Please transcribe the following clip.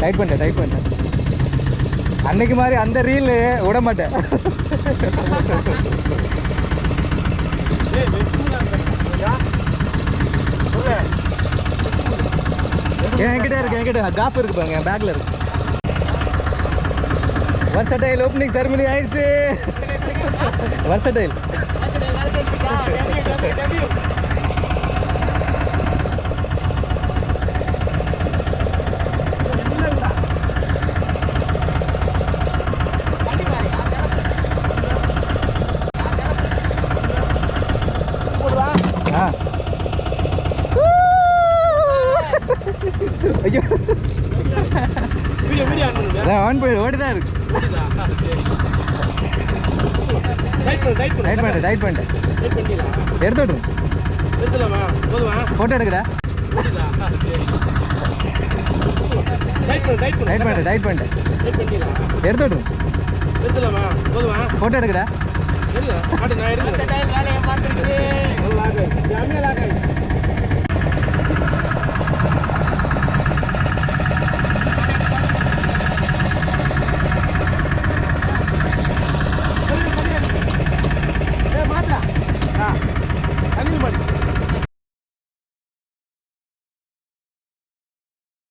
Tight பண்ணிட்டேன் அன்னைக்கு மாதிரி அந்த ரீல் விட மாட்டேன். என்கிட்ட காஃப் இருக்கு பாருங்க, என் பேக்ல இருக்கு. வர்சடைல் ஓப்பனிங் செரமனி ஆயிடுச்சு. வர்சடைல் ஐயோ ஆன் போய் ஓடிதான் இருக்கு. டைட் பண்ணிட்டேன் எடுத்து விடுங்க. போட்டோ எடுக்கடா. டைட் பண்ணிட்டேன் எடுத்து விடுங்க. போட்டோ எடுக்கடா.